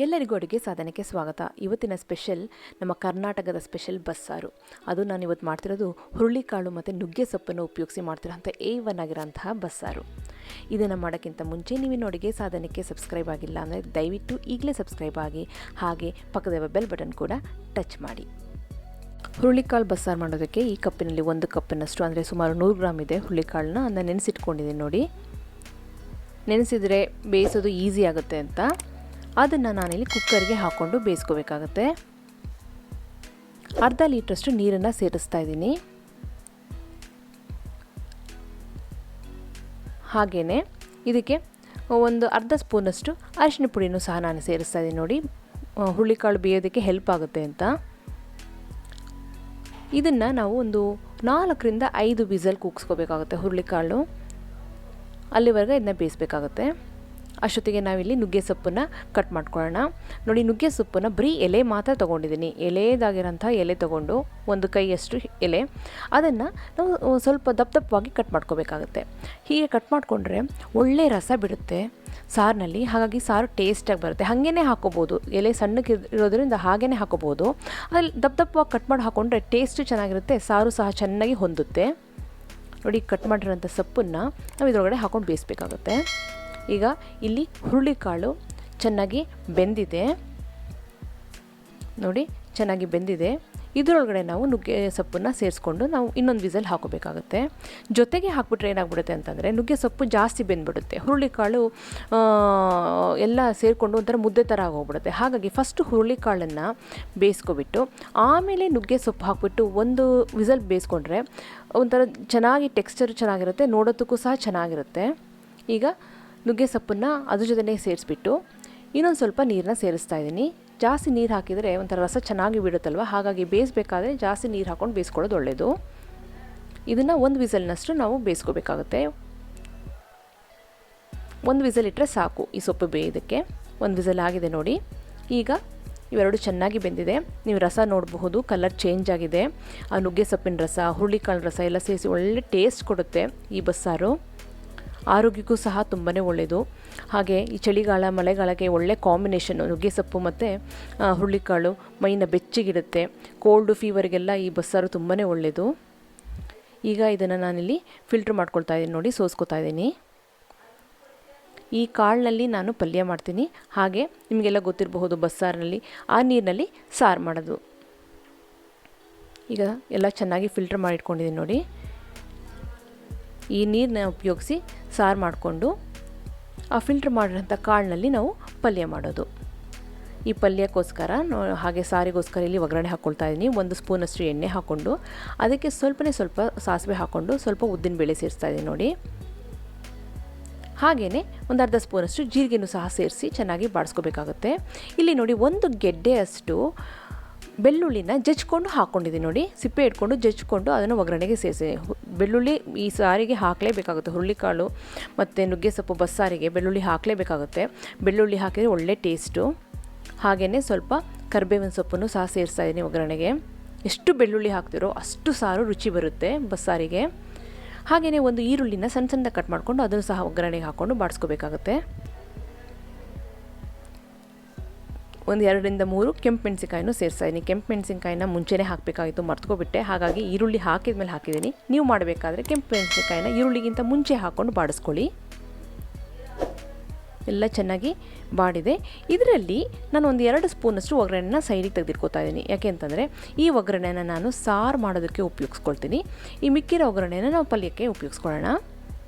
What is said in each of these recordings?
ಎಲ್ಲರಿಗೂ ಅಡುಗೆ ಸಾಧನೆಗೆ ಸ್ವಾಗತ. ಇವತ್ತಿನ ಸ್ಪೆಷಲ್ ನಮ್ಮ ಕರ್ನಾಟಕದ ಸ್ಪೆಷಲ್ ಬಸ್ಸಾರು. ಅದು ನಾನು ಇವತ್ತು ಮಾಡ್ತಿರೋದು ಹುರುಳಿಕಾಳು ಮತ್ತು ನುಗ್ಗೆ ಸೊಪ್ಪನ್ನು ಉಪಯೋಗಿಸಿ ಮಾಡ್ತಿರೋಂಥ A1 ಆಗಿರೋಂತಹ ಬಸ್ಸಾರು. ಇದನ್ನು ಮಾಡೋಕ್ಕಿಂತ ಮುಂಚೆ ನೀವು ಅಡುಗೆ ಸಾಧನೆಗೆ ಸಬ್ಸ್ಕ್ರೈಬ್ ಆಗಿಲ್ಲ ಅಂದರೆ ದಯವಿಟ್ಟು ಈಗಲೇ ಸಬ್ಸ್ಕ್ರೈಬ್ ಆಗಿ, ಹಾಗೆ ಪಕ್ಕದ ಬೆಲ್ ಬಟನ್ ಕೂಡ ಟಚ್ ಮಾಡಿ. ಹುರುಳಿಕಾಳು ಬಸ್ಸಾರು ಮಾಡೋದಕ್ಕೆ ಈ ಕಪ್ಪಿನಲ್ಲಿ 1 ಕಪ್ಪಿನಷ್ಟು ಅಂದರೆ ಸುಮಾರು 100 ಗ್ರಾಮ್ ಇದೆ ಹುರುಳಿಕಾಳನ್ನ ಅದನ್ನು ನೆನೆಸಿಟ್ಕೊಂಡಿದ್ದೀನಿ. ನೋಡಿ, ನೆನೆಸಿದರೆ ಬೇಯಿಸೋದು ಈಸಿ ಆಗುತ್ತೆ ಅಂತ ಅದನ್ನು ನಾನಿಲ್ಲಿ ಕುಕ್ಕರ್ಗೆ ಹಾಕ್ಕೊಂಡು ಬೇಯಿಸ್ಕೋಬೇಕಾಗತ್ತೆ. ಅರ್ಧ ಲೀಟ್ರಷ್ಟು ನೀರನ್ನು ಸೇರಿಸ್ತಾ ಇದ್ದೀನಿ. ಹಾಗೆಯೇ ಇದಕ್ಕೆ ಒಂದು ಅರ್ಧ ಸ್ಪೂನಷ್ಟು ಅರಿಶಿನ ಪುಡಿನೂ ಸಹ ನಾನು ಸೇರಿಸ್ತಾ ಇದ್ದೀನಿ. ನೋಡಿ, ಹುರುಳಿಕಾಳು ಬೇಯೋದಕ್ಕೆ ಹೆಲ್ಪ್ ಆಗುತ್ತೆ ಅಂತ. ಇದನ್ನು ನಾವು ಒಂದು 4 ರಿಂದ 5 ವಿಸಲ್ ಕೂಗಿಸ್ಕೋಬೇಕಾಗುತ್ತೆ. ಹುರುಳಿಕಾಳು ಅಲ್ಲಿವರೆಗೆ ಇದನ್ನ ಬೇಯಿಸಬೇಕಾಗುತ್ತೆ. ಅಷ್ಟೊತ್ತಿಗೆ ನಾವಿಲ್ಲಿ ನುಗ್ಗೆ ಸೊಪ್ಪನ್ನು ಕಟ್ ಮಾಡ್ಕೊಳ್ಳೋಣ. ನೋಡಿ, ನುಗ್ಗೆ ಸೊಪ್ಪನ್ನು ಬರೀ ಎಲೆ ಮಾತ್ರ ತೊಗೊಂಡಿದ್ದೀನಿ. ಎಲೆದಾಗಿರೋಂಥ ಎಲೆ ತೊಗೊಂಡು ಒಂದು ಕೈಯಷ್ಟು ಎಲೆ, ಅದನ್ನು ನಾವು ಸ್ವಲ್ಪ ದಪ್ಪವಾಗಿ ಕಟ್ ಮಾಡ್ಕೋಬೇಕಾಗುತ್ತೆ. ಹೀಗೆ ಕಟ್ ಮಾಡಿಕೊಂಡ್ರೆ ಒಳ್ಳೆ ರಸ ಬಿಡುತ್ತೆ ಸಾರಿನಲ್ಲಿ. ಹಾಗಾಗಿ ಸಾರು ಟೇಸ್ಟಾಗಿ ಬರುತ್ತೆ. ಹಾಗೇ ಹಾಕೋಬೋದು, ಎಲೆ ಸಣ್ಣಕ್ಕೆ ಇರೋದ್ರಿಂದ ಹಾಗೇ ಹಾಕೋಬೋದು. ಅಲ್ಲಿ ದಪ್ಪವಾಗಿ ಕಟ್ ಮಾಡಿ ಹಾಕ್ಕೊಂಡ್ರೆ ಟೇಸ್ಟು ಚೆನ್ನಾಗಿರುತ್ತೆ, ಸಾರು ಸಹ ಚೆನ್ನಾಗಿ ಹೊಂದುತ್ತೆ. ನೋಡಿ, ಕಟ್ ಮಾಡಿರೋಂಥ ಸೊಪ್ಪನ್ನು ನಾವು ಇದರೊಳಗಡೆ ಹಾಕ್ಕೊಂಡು ಬೇಯಿಸಬೇಕಾಗುತ್ತೆ. ಈಗ ಇಲ್ಲಿ ಹುರುಳಿಕಾಳು ಚೆನ್ನಾಗಿ ಬೆಂದಿದೆ. ನೋಡಿ, ಚೆನ್ನಾಗಿ ಬೆಂದಿದೆ. ಇದರೊಳಗಡೆ ನಾವು ನುಗ್ಗೆ ಸೊಪ್ಪನ್ನು ಸೇರಿಸ್ಕೊಂಡು ನಾವು ಇನ್ನೊಂದು ವಿಸಲ್ ಹಾಕೋಬೇಕಾಗುತ್ತೆ. ಜೊತೆಗೆ ಹಾಕ್ಬಿಟ್ರೆ ಏನಾಗ್ಬಿಡುತ್ತೆ ಅಂತಂದರೆ ನುಗ್ಗೆ ಸೊಪ್ಪು ಜಾಸ್ತಿ ಬೆಂದ್ಬಿಡುತ್ತೆ. ಹುರುಳಿಕಾಳು ಎಲ್ಲ ಸೇರಿಕೊಂಡು ಒಂಥರ ಮುದ್ದೆ ಥರ ಆಗೋಗ್ಬಿಡುತ್ತೆ. ಹಾಗಾಗಿ ಫಸ್ಟು ಹುರುಳಿಕಾಳನ್ನು ಬೇಯಿಸ್ಕೊಬಿಟ್ಟು ಆಮೇಲೆ ನುಗ್ಗೆ ಸೊಪ್ಪು ಹಾಕ್ಬಿಟ್ಟು ಒಂದು ವಿಸಲ್ ಬೇಯಿಸ್ಕೊಂಡ್ರೆ ಒಂಥರ ಚೆನ್ನಾಗಿ ಟೆಕ್ಸ್ಚರ್ ಚೆನ್ನಾಗಿರುತ್ತೆ, ನೋಡೋದಕ್ಕೂ ಸಹ ಚೆನ್ನಾಗಿರುತ್ತೆ. ಈಗ ನುಗ್ಗೆ ಸೊಪ್ಪನ್ನು ಅದ್ರ ಜೊತೆನೇ ಸೇರಿಸ್ಬಿಟ್ಟು ಇನ್ನೊಂದು ಸ್ವಲ್ಪ ನೀರನ್ನ ಸೇರಿಸ್ತಾ ಇದ್ದೀನಿ. ಜಾಸ್ತಿ ನೀರು ಹಾಕಿದರೆ ಒಂಥರ ರಸ ಚೆನ್ನಾಗಿ ಬಿಡುತ್ತಲ್ವ, ಹಾಗಾಗಿ ಬೇಯಿಸಬೇಕಾದ್ರೆ ಜಾಸ್ತಿ ನೀರು ಹಾಕ್ಕೊಂಡು ಬೇಯಿಸ್ಕೊಳ್ಳೋದು ಒಳ್ಳೆಯದು. ಇದನ್ನು ಒಂದು ವಿಸಲ್ನಷ್ಟು ನಾವು ಬೇಯಿಸ್ಕೋಬೇಕಾಗುತ್ತೆ. ಒಂದು ವಿಸಲ್ ಇಟ್ಟರೆ ಸಾಕು ಈ ಸೊಪ್ಪು ಬೇಯೋದಕ್ಕೆ. ಒಂದು ವಿಸಲ್ ಆಗಿದೆ ನೋಡಿ. ಈಗ ಇವೆರಡು ಚೆನ್ನಾಗಿ ಬೆಂದಿದೆ. ನೀವು ರಸ ನೋಡಬಹುದು, ಕಲರ್ ಚೇಂಜ್ ಆಗಿದೆ. ಆ ನುಗ್ಗೆ ಸೊಪ್ಪಿನ ರಸ, ಹುರುಳಿಕಾಳು ರಸ ಎಲ್ಲ ಸೇರಿಸಿ ಒಳ್ಳೆ ಟೇಸ್ಟ್ ಕೊಡುತ್ತೆ ಈ ಬಸ್ಸಾರು. ಆರೋಗ್ಯಕ್ಕೂ ಸಹ ತುಂಬಾ ಒಳ್ಳೆಯದು. ಹಾಗೆ ಈ ಚಳಿಗಾಲ ಮಳೆಗಾಲಕ್ಕೆ ಒಳ್ಳೆ ಕಾಂಬಿನೇಷನ್ನು ನುಗ್ಗೆ ಸೊಪ್ಪು ಮತ್ತು ಹುರುಳಿಕಾಳು. ಮೈನ ಬೆಚ್ಚಗಿಡುತ್ತೆ. ಕೋಲ್ಡು ಫೀವರ್ಗೆಲ್ಲ ಈ ಬಸ್ಸಾರು ತುಂಬಾ ಒಳ್ಳೆಯದು. ಈಗ ಇದನ್ನು ನಾನಿಲ್ಲಿ ಫಿಲ್ಟ್ರ್ ಮಾಡ್ಕೊಳ್ತಾ ಇದ್ದೀನಿ. ನೋಡಿ, ಸೋಸ್ಕೊತಾ ಇದ್ದೀನಿ. ಈ ಕಾಳಿನಲ್ಲಿ ನಾನು ಪಲ್ಯ ಮಾಡ್ತೀನಿ. ಹಾಗೆ ನಿಮಗೆಲ್ಲ ಗೊತ್ತಿರಬಹುದು, ಬಸ್ಸಾರಿನಲ್ಲಿ ಆ ನೀರಿನಲ್ಲಿ ಸಾರು ಮಾಡೋದು. ಈಗ ಎಲ್ಲ ಚೆನ್ನಾಗಿ ಫಿಲ್ಟ್ರ್ ಮಾಡಿಟ್ಕೊಂಡಿದ್ದೀನಿ. ನೋಡಿ, ಈ ನೀರನ್ನ ಉಪಯೋಗಿಸಿ ಸಾರು ಮಾಡಿಕೊಂಡು ಆ ಫಿಲ್ಟ್ರ್ ಮಾಡಿರೋಂಥ ಕಾಳಿನಲ್ಲಿ ನಾವು ಪಲ್ಯ ಮಾಡೋದು. ಈ ಪಲ್ಯಕ್ಕೋಸ್ಕರ ಹಾಗೆ ಸಾರಿಗೋಸ್ಕರ ಇಲ್ಲಿ ಒಗ್ಗರಣೆ ಹಾಕ್ಕೊಳ್ತಾ ಇದ್ದೀನಿ. 1 ಸ್ಪೂನಷ್ಟು ಎಣ್ಣೆ ಹಾಕ್ಕೊಂಡು ಅದಕ್ಕೆ ಸ್ವಲ್ಪ ಸಾಸಿವೆ ಹಾಕ್ಕೊಂಡು ಸ್ವಲ್ಪ ಉದ್ದಿನಬೇಳೆ ಸೇರಿಸ್ತಾ ಇದ್ದೀನಿ. ನೋಡಿ, ಹಾಗೆಯೇ ಒಂದು ಅರ್ಧ ಸ್ಪೂನಷ್ಟು ಜೀರಿಗೆನೂ ಸಹ ಸೇರಿಸಿ ಚೆನ್ನಾಗಿ ಬಾಡಿಸ್ಕೋಬೇಕಾಗುತ್ತೆ. ಇಲ್ಲಿ ನೋಡಿ, 1 ಗೆಡ್ಡೆಯಷ್ಟು ಬೆಳ್ಳುಳ್ಳಿನ ಜಜ್ಕೊಂಡು ಹಾಕ್ಕೊಂಡಿದ್ದೀನಿ. ನೋಡಿ, ಸಿಪ್ಪೆ ಇಟ್ಕೊಂಡು ಜಜ್ಕೊಂಡು ಅದನ್ನು ಒಗ್ಗರಣೆಗೆ ಸೇರಿಸಿ. ಬೆಳ್ಳುಳ್ಳಿ ಈ ಸಾರಿಗೆ ಹಾಕಲೇಬೇಕಾಗುತ್ತೆ. ಹುರುಳಿಕಾಳು ಮತ್ತು ನುಗ್ಗೆ ಸೊಪ್ಪು ಬಸ್ಸಾರಿಗೆ ಬೆಳ್ಳುಳ್ಳಿ ಹಾಕಲೇಬೇಕಾಗುತ್ತೆ. ಬೆಳ್ಳುಳ್ಳಿ ಹಾಕಿದರೆ ಒಳ್ಳೆ ಟೇಸ್ಟು. ಹಾಗೆಯೇ ಸ್ವಲ್ಪ ಕರಿಬೇವಿನ ಸೊಪ್ಪನ್ನು ಸಹ ಸೇರಿಸ್ತಾ ಇದ್ದೀನಿ ಒಗ್ಗರಣೆಗೆ. ಎಷ್ಟು ಬೆಳ್ಳುಳ್ಳಿ ಹಾಕ್ತಿರೋ ಅಷ್ಟು ಸಾರು ರುಚಿ ಬರುತ್ತೆ ಬಸ್ಸಾರಿಗೆ. ಹಾಗೆಯೇ ಒಂದು ಈರುಳ್ಳಿನ ಸಣ್ಣ ಕಟ್ ಮಾಡಿಕೊಂಡು ಅದನ್ನು ಸಹ ಒಗ್ಗರಣೆಗೆ ಹಾಕ್ಕೊಂಡು ಬಾಡಿಸ್ಕೋಬೇಕಾಗುತ್ತೆ. 1 2 ರಿಂದ 3 ಕೆಂಪು ಮೆಣಸಿನ್ಕಾಯಿನೂ ಸೇರಿಸ್ತಾ ಇದ್ದೀನಿ. ಕೆಂಪು ಮೆಣಸಿನ್ಕಾಯಿನ ಮುಂಚೆನೇ ಹಾಕಬೇಕಾಗಿತ್ತು, ಮರ್ತ್ಕೊಬಿಟ್ಟೆ. ಹಾಗಾಗಿ ಈರುಳ್ಳಿ ಹಾಕಿದ ಮೇಲೆ ಹಾಕಿದ್ದೀನಿ. ನೀವು ಮಾಡಬೇಕಾದ್ರೆ ಕೆಂಪು ಮೆಣಸಿನ್ಕಾಯಿನ ಈರುಳ್ಳಿಗಿಂತ ಮುಂಚೆ ಹಾಕ್ಕೊಂಡು ಬಾಡಿಸ್ಕೊಳ್ಳಿ. ಎಲ್ಲ ಚೆನ್ನಾಗಿ ಬಾಡಿದೆ. ಇದರಲ್ಲಿ ನಾನು ಒಂದು 2 ಸ್ಪೂನಷ್ಟು ಒಗ್ಗರಣೆನ ಸೈಡಿಗೆ ತೆಗೆದಿಟ್ಕೋತಾ ಇದ್ದೀನಿ. ಯಾಕೆ ಅಂತಂದರೆ ಈ ಒಗ್ಗರಣೆನ ನಾನು ಸಾರು ಮಾಡೋದಕ್ಕೆ ಉಪಯೋಗಿಸ್ಕೊಳ್ತೀನಿ. ಈ ಮಿಕ್ಕಿರೋ ಒಗ್ಗರಣೆನ ನಾವು ಪಲ್ಯಕ್ಕೆ ಉಪಯೋಗಿಸ್ಕೊಳ್ಳೋಣ.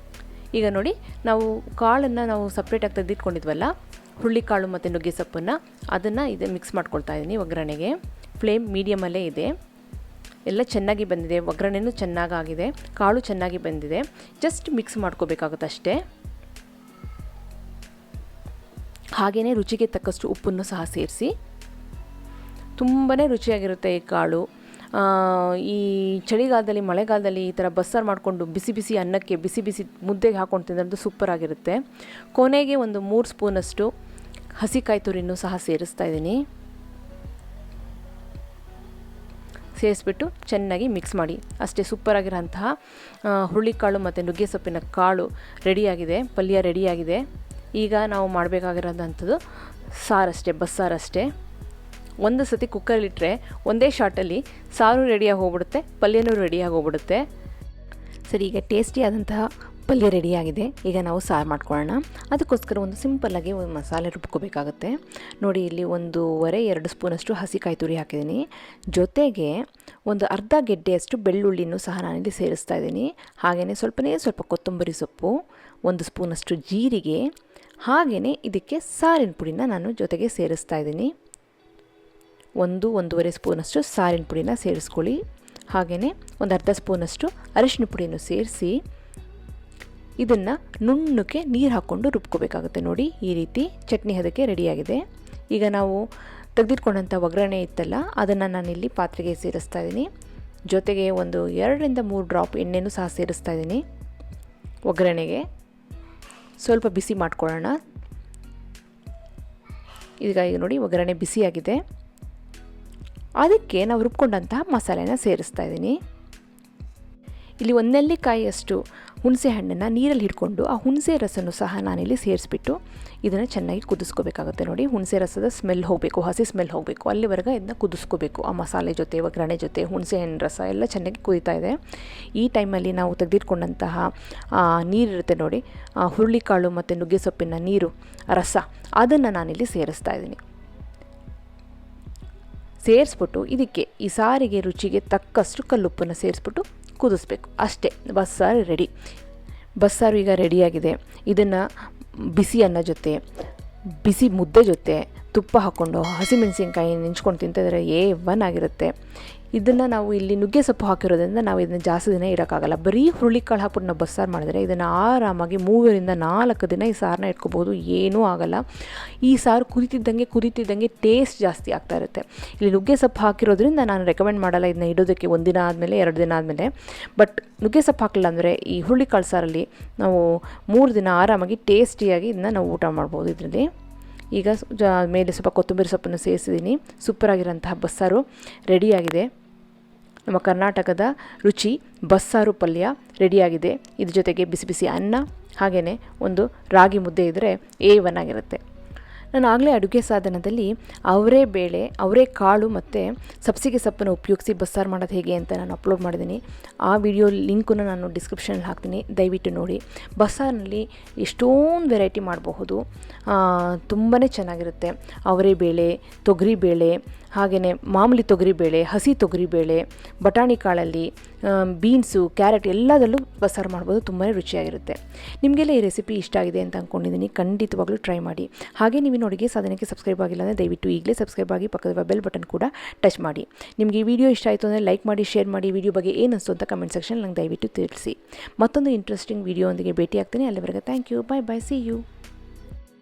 ಈಗ ನೋಡಿ, ನಾವು ಕಾಳನ್ನು ನಾವು ಸಪ್ರೇಟಾಗಿ ತೆಗೆದಿಟ್ಕೊಂಡಿದ್ವಲ್ಲ, ಹುರುಳಿಕಾಳು ಮತ್ತು ನುಗ್ಗೆ ಸೊಪ್ಪನ್ನು, ಅದನ್ನು ಮಿಕ್ಸ್ ಮಾಡ್ಕೊಳ್ತಾ ಇದ್ದೀನಿ ಒಗ್ಗರಣೆಗೆ. ಫ್ಲೇಮ್ ಮೀಡಿಯಮಲ್ಲೇ ಇದೆ. ಎಲ್ಲ ಚೆನ್ನಾಗಿ ಬಂದಿದೆ. ಒಗ್ಗರಣೆನೂ ಚೆನ್ನಾಗಾಗಿದೆ, ಕಾಳು ಚೆನ್ನಾಗಿ ಬಂದಿದೆ. ಜಸ್ಟ್ ಮಿಕ್ಸ್ ಮಾಡ್ಕೋಬೇಕಾಗುತ್ತೆ ಅಷ್ಟೇ. ಹಾಗೆಯೇ ರುಚಿಗೆ ತಕ್ಕಷ್ಟು ಉಪ್ಪನ್ನು ಸಹ ಸೇರಿಸಿ. ತುಂಬಾ ರುಚಿಯಾಗಿರುತ್ತೆ ಈ ಕಾಳು. ಈ ಚಳಿಗಾಲದಲ್ಲಿ ಮಳೆಗಾಲದಲ್ಲಿ ಈ ಥರ ಬಸ್ಸಾರು ಮಾಡಿಕೊಂಡು ಬಿಸಿ ಬಿಸಿ ಅನ್ನಕ್ಕೆ ಬಿಸಿ ಬಿಸಿ ಮುದ್ದೆಗೆ ಹಾಕ್ಕೊಂಡು ತಿನ್ನೋದು ಸೂಪರಾಗಿರುತ್ತೆ. ಕೊನೆಗೆ ಒಂದು 3 ಸ್ಪೂನಷ್ಟು ಹಸಿಕಾಯಿ ತುರಿನೂ ಸಹ ಸೇರಿಸ್ತಾ ಇದ್ದೀನಿ. ಸೇರಿಸ್ಬಿಟ್ಟು ಚೆನ್ನಾಗಿ ಮಿಕ್ಸ್ ಮಾಡಿ. ಅಷ್ಟೇ, ಸೂಪರಾಗಿರೋಂತಹ ಹುರುಳಿಕಾಳು ಮತ್ತು ನುಗ್ಗೆ ಸೊಪ್ಪಿನ ಕಾಳು ರೆಡಿಯಾಗಿದೆ. ಪಲ್ಯ ರೆಡಿಯಾಗಿದೆ. ಈಗ ನಾವು ಮಾಡಬೇಕಾಗಿರೋದಂಥದ್ದು ಸಾರಷ್ಟೇ, ಬಸ್ಸಾರಷ್ಟೇ. ಒಂದು ಸತಿ ಕುಕ್ಕರಲ್ಲಿಟ್ಟರೆ ಒಂದೇ ಶಾಟಲ್ಲಿ ಸಾರು ರೆಡಿಯಾಗಿ ಹೋಗ್ಬಿಡುತ್ತೆ, ಪಲ್ಯನೂ ರೆಡಿಯಾಗಿ ಹೋಗ್ಬಿಡುತ್ತೆ. ಸರಿ, ಈಗ ಟೇಸ್ಟಿಯಾದಂತಹ ಪಲ್ಯ ರೆಡಿಯಾಗಿದೆ. ಈಗ ನಾವು ಸಾರು ಮಾಡ್ಕೊಳ್ಳೋಣ. ಅದಕ್ಕೋಸ್ಕರ ಒಂದು ಸಿಂಪಲ್ಲಾಗಿ ಒಂದು ಮಸಾಲೆ ರುಬ್ಕೋಬೇಕಾಗುತ್ತೆ. ನೋಡಿ, ಇಲ್ಲಿ 1.5-2 ಸ್ಪೂನಷ್ಟು ಹಸಿಕಾಯಿ ತುರಿ ಹಾಕಿದ್ದೀನಿ. ಜೊತೆಗೆ ಒಂದು ಅರ್ಧ ಗೆಡ್ಡೆಯಷ್ಟು ಬೆಳ್ಳುಳ್ಳಿನೂ ಸಹ ನಾನಿಲ್ಲಿ ಸೇರಿಸ್ತಾ ಇದ್ದೀನಿ. ಹಾಗೆಯೇ ಸ್ವಲ್ಪ ಕೊತ್ತಂಬರಿ ಸೊಪ್ಪು, 1 ಸ್ಪೂನಷ್ಟು ಜೀರಿಗೆ, ಹಾಗೆಯೇ ಇದಕ್ಕೆ ಸಾರಿನ ಪುಡಿನ ನಾನು ಜೊತೆಗೆ ಸೇರಿಸ್ತಾ ಇದ್ದೀನಿ. 1-1.5 ಸ್ಪೂನಷ್ಟು ಸಾರಿನ ಪುಡಿನ ಸೇರಿಸ್ಕೊಳ್ಳಿ. ಹಾಗೆಯೇ ಒಂದು ಅರ್ಧ ಸ್ಪೂನಷ್ಟು ಅರಿಶಿನ ಪುಡಿಯನ್ನು ಸೇರಿಸಿ ಇದನ್ನು ನುಣ್ಣಕ್ಕೆ ನೀರು ಹಾಕ್ಕೊಂಡು ರುಬ್ಕೋಬೇಕಾಗುತ್ತೆ. ನೋಡಿ, ಈ ರೀತಿ ಚಟ್ನಿ ಅದಕ್ಕೆ ರೆಡಿಯಾಗಿದೆ. ಈಗ ನಾವು ತೆಗೆದಿಟ್ಕೊಂಡಂಥ ಒಗ್ಗರಣೆ ಇತ್ತಲ್ಲ, ಅದನ್ನು ನಾನಿಲ್ಲಿ ಪಾತ್ರೆಗೆ ಸೇರಿಸ್ತಾ ಇದ್ದೀನಿ. ಜೊತೆಗೆ ಒಂದು 2-3 ಡ್ರಾಪ್ ಎಣ್ಣೆನೂ ಸಹ ಸೇರಿಸ್ತಾ ಇದ್ದೀನಿ. ಒಗ್ಗರಣೆಗೆ ಸ್ವಲ್ಪ ಬಿಸಿ ಮಾಡ್ಕೊಳ್ಳೋಣ. ಈಗ ನೋಡಿ, ಒಗ್ಗರಣೆ ಬಿಸಿಯಾಗಿದೆ. ಅದಕ್ಕೆ ನಾವು ರುಬ್ಕೊಂಡಂತಹ ಮಸಾಲೆನ ಸೇರಿಸ್ತಾ ಇದ್ದೀನಿ. ಇಲ್ಲಿ 1 ನೆಲ್ಲಿಕಾಯಿಯಷ್ಟು ಹುಣಸೆ ಹಣ್ಣನ್ನು ನೀರಲ್ಲಿ ಹಿಡ್ಕೊಂಡು ಆ ಹುಣಸೆ ರಸನೂ ಸಹ ನಾನಿಲ್ಲಿ ಸೇರಿಸ್ಬಿಟ್ಟು ಇದನ್ನು ಚೆನ್ನಾಗಿ ಕುದಿಸ್ಕೋಬೇಕಾಗುತ್ತೆ. ನೋಡಿ, ಹುಣಸೆ ರಸದ ಸ್ಮೆಲ್ ಹೋಗಬೇಕು, ಹಸಿ ಸ್ಮೆಲ್ ಹೋಗಬೇಕು, ಅಲ್ಲಿವರೆಗೆ ಇದನ್ನು ಕುದಿಸ್ಕೋಬೇಕು. ಆ ಮಸಾಲೆ ಜೊತೆ, ಒಗ್ಗರಣೆ ಜೊತೆ ಹುಣಸೆ ಹಣ್ಣು ರಸ ಎಲ್ಲ ಚೆನ್ನಾಗಿ ಕುದೀತಾ ಇದೆ. ಈ ಟೈಮಲ್ಲಿ ನಾವು ತೆಗೆದಿಟ್ಕೊಂಡಂತಹ ನೀರಿರುತ್ತೆ ನೋಡಿ, ಹುರುಳಿಕಾಳು ಮತ್ತು ನುಗ್ಗೆ ಸೊಪ್ಪಿನ ನೀರು, ರಸ, ಅದನ್ನು ನಾನಿಲ್ಲಿ ಸೇರಿಸ್ತಾ ಇದ್ದೀನಿ. ಸೇರಿಸ್ಬಿಟ್ಟು ಇದಕ್ಕೆ ಈ ಸಾರಿಗೆ ರುಚಿಗೆ ತಕ್ಕಷ್ಟು ಕಲ್ಲುಪ್ಪನ್ನು ಸೇರಿಸ್ಬಿಟ್ಟು ಕುದಿಸ್ಬೇಕು. ಅಷ್ಟೇ, ಬಸ್ಸಾರು ರೆಡಿ. ಬಸ್ಸಾರು ಈಗ ರೆಡಿಯಾಗಿದೆ. ಇದನ್ನು ಬಿಸಿ ಅನ್ನ ಜೊತೆ, ಬಿಸಿ ಮುದ್ದೆ ಜೊತೆ ತುಪ್ಪ ಹಾಕ್ಕೊಂಡು ಹಸಿಮೆಣಸಿನ್ಕಾಯಿ ನೆಂಚ್ಕೊಂಡು ತಿಂತಿದ್ರೆ A1 ಆಗಿರುತ್ತೆ. ಇದನ್ನು ನಾವು ಇಲ್ಲಿ ನುಗ್ಗೆ ಸೊಪ್ಪು ಹಾಕಿರೋದ್ರಿಂದ ನಾವು ಇದನ್ನು ಜಾಸ್ತಿ ದಿನ ಇರೋಕ್ಕಾಗಲ್ಲ. ಬರೀ ಹುರುಳಿಕಾಳು ಹಾಕ್ಬಿಟ್ಟು ನಾವು ಬಸ್ಸಾರು ಮಾಡಿದ್ರೆ ಇದನ್ನು ಆರಾಮಾಗಿ 3-4 ದಿನ ಈ ಸಾರನ್ನ ಇಟ್ಕೋಬೋದು, ಏನೂ ಆಗೋಲ್ಲ. ಈ ಸಾರು ಕುದಿತಿದ್ದಂಗೆ ಟೇಸ್ಟ್ ಜಾಸ್ತಿ ಆಗ್ತಾ ಇರುತ್ತೆ. ಇಲ್ಲಿ ನುಗ್ಗೆ ಸೊಪ್ಪು ಹಾಕಿರೋದ್ರಿಂದ ನಾನು ರೆಕಮೆಂಡ್ ಮಾಡಲ್ಲ ಇದನ್ನ ಇಡೋದಕ್ಕೆ 1 ದಿನ ಆದಮೇಲೆ, 2 ದಿನ ಆದಮೇಲೆ. ಬಟ್ ನುಗ್ಗೆ ಸೊಪ್ಪು ಹಾಕಿಲ್ಲ ಅಂದರೆ ಈ ಹುರುಳಿಕಾಳು ಸಾರಲ್ಲಿ ನಾವು 3 ದಿನ ಆರಾಮಾಗಿ ಟೇಸ್ಟಿಯಾಗಿ ಇದನ್ನ ನಾವು ಊಟ ಮಾಡ್ಬೋದು ಇದರಲ್ಲಿ. ಈಗ ಮೇಲೆ ಸ್ವಲ್ಪ ಕೊತ್ತಂಬರಿ ಸೊಪ್ಪನ್ನು ಸೇರಿಸಿದ್ದೀನಿ. ಸೂಪರಾಗಿರೋಂತಹ ಬಸ್ಸಾರು ರೆಡಿಯಾಗಿದೆ. ನಮ್ಮ ಕರ್ನಾಟಕದ ರುಚಿ ಬಸ್ಸಾರು ಪಲ್ಯ ರೆಡಿಯಾಗಿದೆ. ಇದ್ರ ಜೊತೆಗೆ ಬಿಸಿ ಬಿಸಿ ಅನ್ನ, ಹಾಗೆಯೇ ಒಂದು ರಾಗಿ ಮುದ್ದೆ ಇದ್ದರೆ A1 ಆಗಿರುತ್ತೆ. ನಾನು ಆಗಲೇ ಅಡುಗೆ ಸಾಧನದಲ್ಲಿ ಅವರೆಕಾಳು ಮತ್ತು ಸಬ್ಸಿಗೆ ಸೊಪ್ಪನ್ನು ಉಪಯೋಗಿಸಿ ಬಸ್ಸಾರು ಮಾಡೋದು ಹೇಗೆ ಅಂತ ನಾನು ಅಪ್ಲೋಡ್ ಮಾಡಿದ್ದೀನಿ. ಆ ವಿಡಿಯೋ ಲಿಂಕನ್ನು ನಾನು ಡಿಸ್ಕ್ರಿಪ್ಷನಲ್ಲಿ ಹಾಕ್ತೀನಿ, ದಯವಿಟ್ಟು ನೋಡಿ. ಬಸ್ಸಾರಿನಲ್ಲಿ ಎಷ್ಟೊಂದು ವೆರೈಟಿ ಮಾಡಬಹುದು, ತುಂಬಾ ಚೆನ್ನಾಗಿರುತ್ತೆ. ಅವರೆಬೇಳೆ, ತೊಗರಿಬೇಳೆ, ಹಾಗೆಯೇ ಮಾಮೂಲಿ ತೊಗರಿಬೇಳೆ, ಹಸಿ ತೊಗರಿಬೇಳೆ, ಬಟಾಣಿ ಕಾಳಲ್ಲಿ ಬೀನ್ಸು, ಕ್ಯಾರೆಟ್ ಎಲ್ಲದರಲ್ಲೂ ಬಸ್ಸಾರು ಮಾಡ್ಬೋದು, ತುಂಬಾ ರುಚಿಯಾಗಿರುತ್ತೆ. ನಿಮಗೆಲ್ಲ ಈ ರೆಸಿಪಿ ಇಷ್ಟ ಆಗಿದೆ ಅಂತ ಅಂದ್ಕೊಂಡಿದ್ದೀನಿ. ಖಂಡಿತವಾಗ್ಲೂ ಟ್ರೈ ಮಾಡಿ. ಹಾಗೆ ನೀವು ಅಡುಗೆ ಸಾಧನಕ್ಕೆ ಸಬ್ಸ್ಕ್ರೈಬ್ ಆಗಿಲ್ಲ ಅಂದರೆ ದಯವಿಟ್ಟು ಈಗಲೇ ಸಬ್ಸ್ಕ್ರೈಬ್ ಆಗಿ, ಪಕ್ಕದ ಬೆಲ್ ಬಟನ್ ಕೂಡ ಟಚ್ ಮಾಡಿ. ನಿಮಗೆ ಈ ವಿಡಿಯೋ ಇಷ್ಟ ಆಯಿತು ಅಂದರೆ ಲೈಕ್ ಮಾಡಿ, ಶೇರ್ ಮಾಡಿ. ವಿಡಿಯೋ ಬಗ್ಗೆ ಏನು ಅನಿಸ್ತು ಅಂತ ಕಮೆಂಟ್ ಸೆಕ್ಷನ್ ನಂಗೆ ದಯವಿಟ್ಟು ತಿಳಿಸಿ. ಮತ್ತೊಂದು ಇಂಟ್ರೆಸ್ಟಿಂಗ್ ವಿಡಿಯೋ ಒಂದಿಗೆ ಭೇಟಿ ಆಗ್ತೀನಿ. ಅಲ್ಲಿವರೆಗೆ thank you, bye bye, see you.